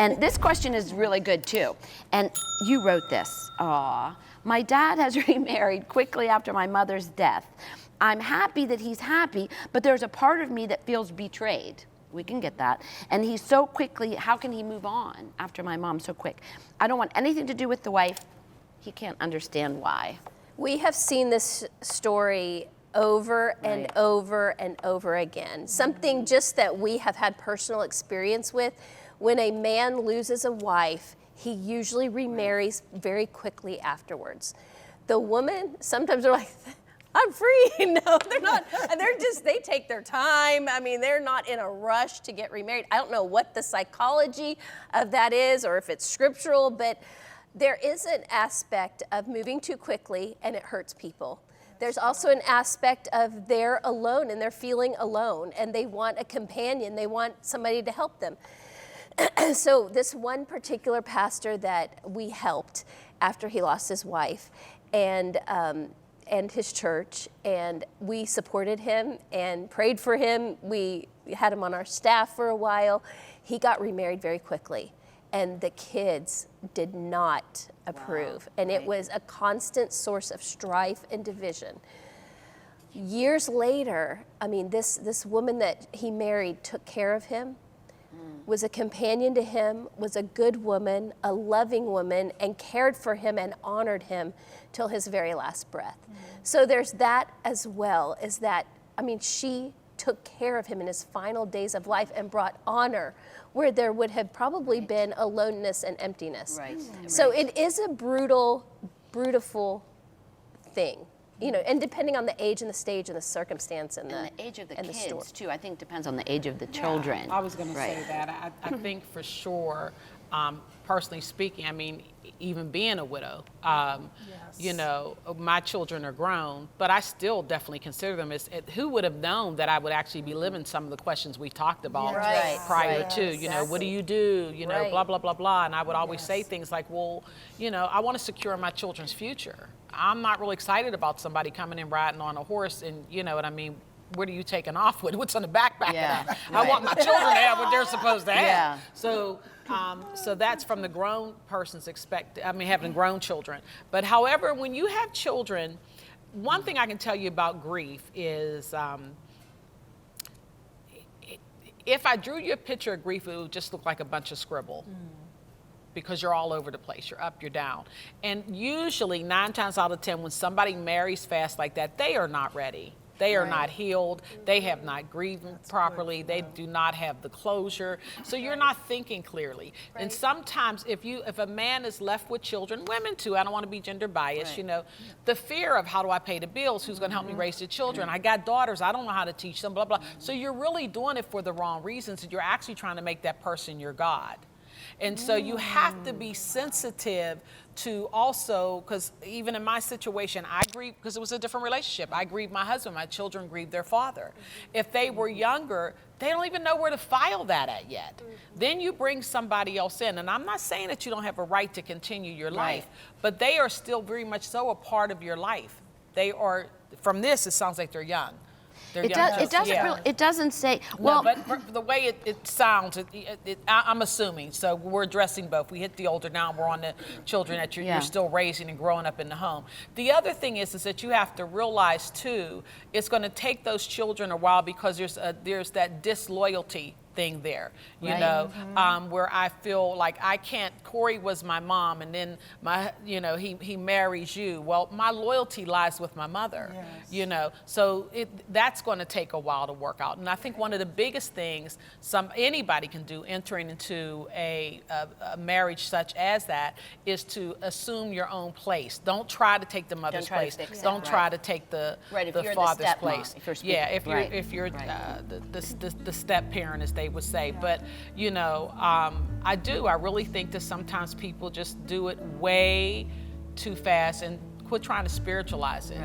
And this question is really good too. And you wrote this. Aw, my dad has remarried quickly after my mother's death. I'm happy that he's happy, but there's a part of me that feels betrayed. We can get that. And he's so quickly, how can he move on after my mom so quick? I don't want anything to do with the wife. He can't understand why. We have seen this story over and over and over again. Something just that we have had personal experience with. When a man loses a wife, he usually remarries very quickly afterwards. The woman, sometimes they're like, I'm free. No, they're not. They take their time. I mean, they're not in a rush to get remarried. I don't know what the psychology of that is or if it's scriptural, but there is an aspect of moving too quickly and it hurts people. There's also an aspect of they're alone and they're feeling alone and they want a companion. They want somebody to help them. So this one particular pastor that we helped after he lost his wife and his church, and we supported him and prayed for him. We had him on our staff for a while. He got remarried very quickly, and the kids did not approve. And it was a constant source of strife and division. Years later, I mean, this woman that he married took care of him, was a companion to him, was a good woman, a loving woman, and cared for him and honored him till his very last breath. So there's that as well, is that, I mean, she took care of him in his final days of life and brought honor where there would have probably been aloneness and emptiness. So it is a brutal, beautiful thing. You know, and depending on the age and the stage and the circumstance and the age of the and kids the story. too. I think depends on the age of the children. I was going to say that. I think for sure, personally speaking, I mean, even being a widow, you know, my children are grown, but I still definitely consider them as, who would have known that I would actually be living some of the questions we talked about prior to, you know, what do you do, you know, blah, blah, blah, blah. And I would always say things like, well, you know, I want to secure my children's future. I'm not really excited about somebody coming and riding on a horse and, you know what I mean, what are you taking off with? What's on the backpack? I want my children to have what they're supposed to have. So, so that's from the grown person's having grown children. But however, when you have children, one thing I can tell you about grief is, if I drew you a picture of grief, it would just look like a bunch of scribble. Because you're all over the place, you're up, you're down. And usually 9 times out of 10, when somebody marries fast like that, they are not ready. They are not healed. They have not grieved properly. They do not have the closure. So you're not thinking clearly. And sometimes if a man is left with children, women too, I don't want to be gender biased, you know, the fear of how do I pay the bills? Who's going to help me raise the children? I got daughters. I don't know how to teach them, blah, blah. So you're really doing it for the wrong reasons. And you're actually trying to make that person your God. And so you have to be sensitive to also, because even in my situation, I grieve because it was a different relationship. I grieved my husband, my children grieved their father. If they were younger, they don't even know where to file that at yet. Then you bring somebody else in, and I'm not saying that you don't have a right to continue your life, but they are still very much so a part of your life. They are, from this, it sounds like they're young. It doesn't say, well. No, but the way it sounds, I'm assuming, so we're addressing both. We hit the older, now we're on the children that you're still raising and growing up in the home. The other thing is that you have to realize too, it's going to take those children a while because there's that disloyalty thing there, you know, where I feel like Corey was my mom and then he marries you. Well, my loyalty lies with my mother, you know, so that's going to take a while to work out. And I think one of the biggest things anybody can do entering into a marriage such as that is to assume your own place. Don't try to take the mother's place. Don't try to take the father's place. If you're the step parent, as they would say. But you know, I really think that sometimes people just do it way too fast and quit trying to spiritualize it.